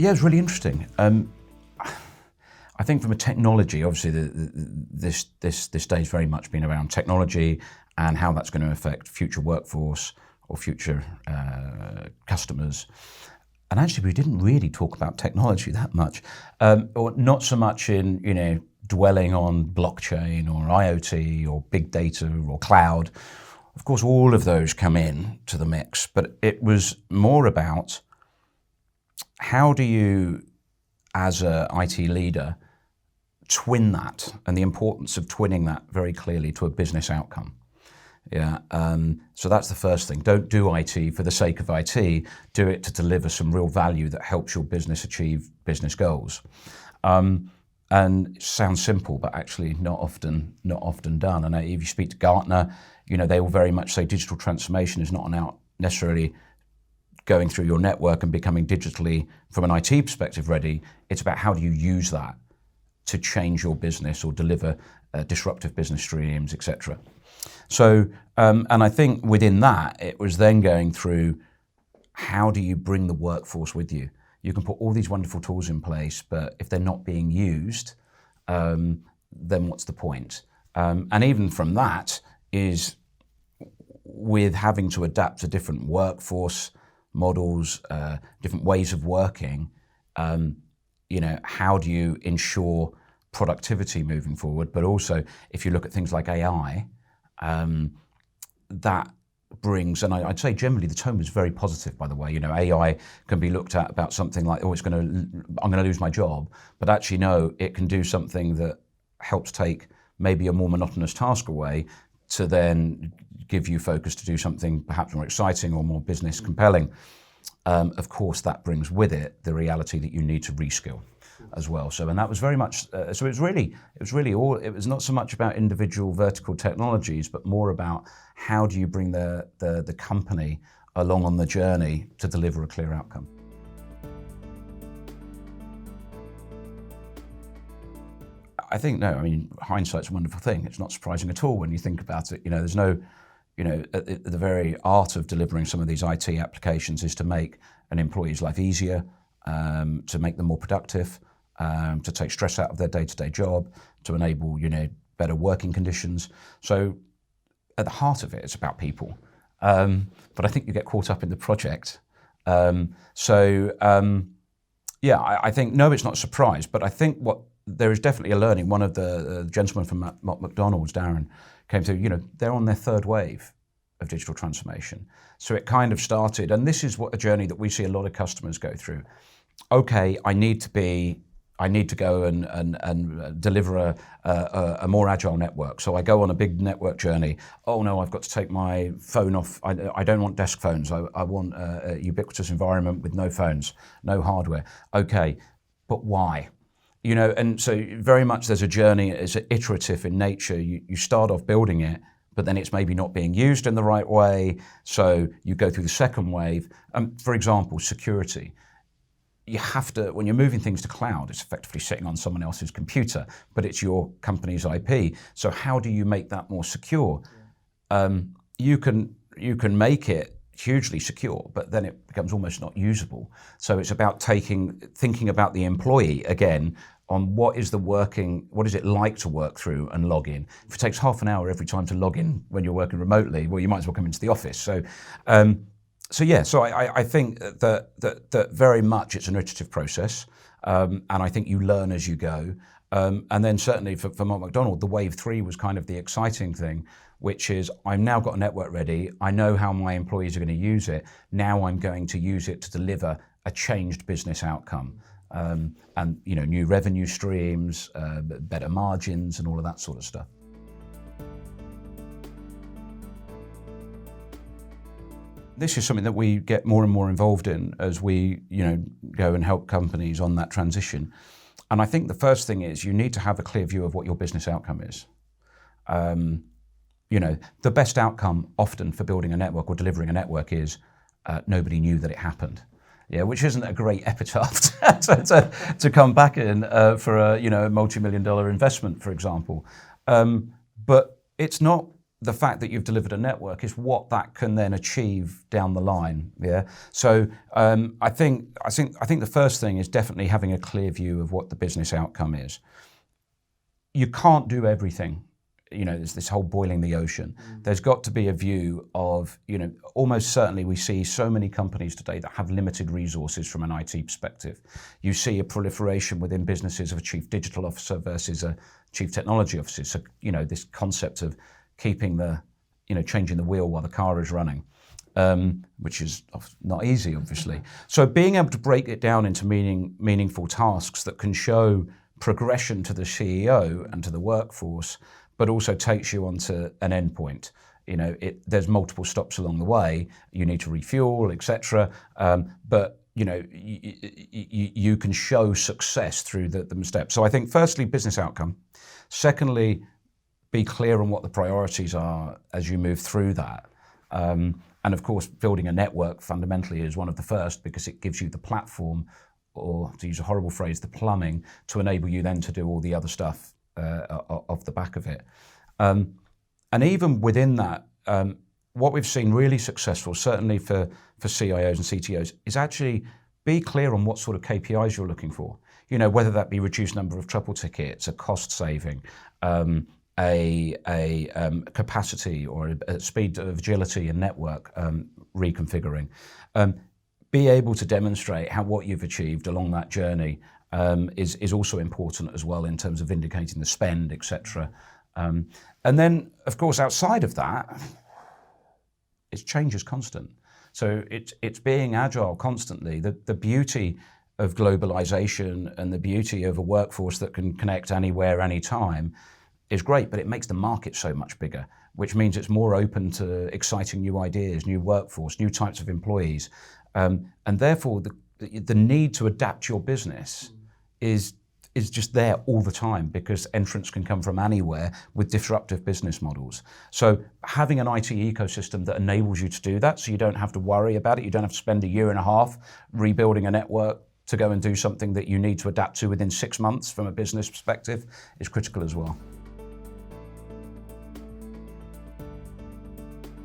Yeah, it's really interesting. I think from a technology, obviously this day has very much been around technology and how that's going to affect future workforce or future customers. And actually, we didn't really talk about technology that much, or not so much in dwelling on blockchain or IoT or big data or cloud. Of course, all of those come in to the mix, but it was more about how do you, as an IT leader, twin that, and the importance of twinning that very clearly to a business outcome. Yeah, so that's the first thing. Don't do IT for the sake of IT. Do it to deliver some real value that helps your business achieve business goals. And it sounds simple, but actually not often done. And if you speak to Gartner, they will very much say digital transformation is not about necessarily going through your network and becoming digitally, from an IT perspective, ready. It's about how do you use that to change your business or deliver disruptive business streams, etc. So, and I think within that, it was then going through how do you bring the workforce with you? You can put all these wonderful tools in place, but if they're not being used, then what's the point? And even from that is with having to adapt to different workforce models, different ways of working, how do you ensure productivity moving forward? But also, if you look at things like AI, that brings, and I'd say generally the tone was very positive, by the way. AI can be looked at about something like, I'm going to lose my job, but actually no, it can do something that helps take maybe a more monotonous task away to then give you focus to do something perhaps more exciting or more business compelling. Of course, that brings with it the reality that you need to reskill as well. So, and that was very much, so it was not so much about individual vertical technologies, but more about how do you bring the company along on the journey to deliver a clear outcome. I think, hindsight's a wonderful thing. It's not surprising at all when you think about it. There's no, the very art of delivering some of these IT applications is to make an employee's life easier, to make them more productive, to take stress out of their day-to-day job, to enable, better working conditions. So at the heart of it, it's about people. But I think you get caught up in the project. I think, no, it's not a surprise, but I think there is definitely a learning. One of the gentlemen from McDonald's, Darren, came through, they're on their third wave of digital transformation. So it kind of started, and this is a journey that we see a lot of customers go through. Okay, I need to go and deliver a more agile network. So I go on a big network journey. Oh no, I've got to take my phone off. I don't want desk phones. I want a ubiquitous environment with no phones, no hardware. Okay, but why? And so very much there's a journey, it's iterative in nature. You start off building it, but then it's maybe not being used in the right way. So you go through the second wave. For example, security. You have to, when you're moving things to cloud, it's effectively sitting on someone else's computer, but it's your company's IP. So how do you make that more secure? You can make it hugely secure, but then it becomes almost not usable. So it's about thinking about the employee again on what is it like to work through and log in. If it takes half an hour every time to log in when you're working remotely, well, you might as well come into the office. So I think that very much it's an iterative process, and I think you learn as you go. And then certainly for Mark McDonald, the wave 3 was kind of the exciting thing, which is I've now got a network ready. I know how my employees are going to use it. Now I'm going to use it to deliver a changed business outcome, and new revenue streams, better margins, and all of that sort of stuff. This is something that we get more and more involved in as we, go and help companies on that transition. And I think the first thing is you need to have a clear view of what your business outcome is. The best outcome often for building a network or delivering a network is nobody knew that it happened. Yeah, which isn't a great epitaph to come back in for a multi-million-dollar investment, for example. But it's not the fact that you've delivered a network is what that can then achieve down the line. Yeah. So I think the first thing is definitely having a clear view of what the business outcome is. You can't do everything. There's this whole boiling the ocean. There's got to be a view of, almost certainly we see so many companies today that have limited resources from an IT perspective. You see a proliferation within businesses of a chief digital officer versus a chief technology officer. So, this concept of keeping changing the wheel while the car is running, which is not easy, obviously. So being able to break it down into meaningful tasks that can show progression to the CEO and to the workforce, but also takes you onto an endpoint. There's multiple stops along the way. You need to refuel, etc. But you can show success through the steps. So I think firstly, business outcome. Secondly, be clear on what the priorities are as you move through that. And of course, building a network fundamentally is one of the first, because it gives you the platform, or to use a horrible phrase, the plumbing, to enable you then to do all the other stuff off the back of it. And even within that, what we've seen really successful, certainly for CIOs and CTOs, is actually be clear on what sort of KPIs you're looking for. Whether that be reduced number of trouble tickets, a cost saving, a capacity or a speed of agility and network reconfiguring. Be able to demonstrate what you've achieved along that journey is also important as well, in terms of indicating the spend, etc. And then, of course, outside of that, change is constant. So it's being agile constantly. The beauty of globalization and the beauty of a workforce that can connect anywhere, anytime is great, but it makes the market so much bigger, which means it's more open to exciting new ideas, new workforce, new types of employees. And therefore, the need to adapt your business is just there all the time, because entrants can come from anywhere with disruptive business models. So having an IT ecosystem that enables you to do that, so you don't have to worry about it, you don't have to spend a year and a half rebuilding a network to go and do something that you need to adapt to within 6 months from a business perspective, is critical as well.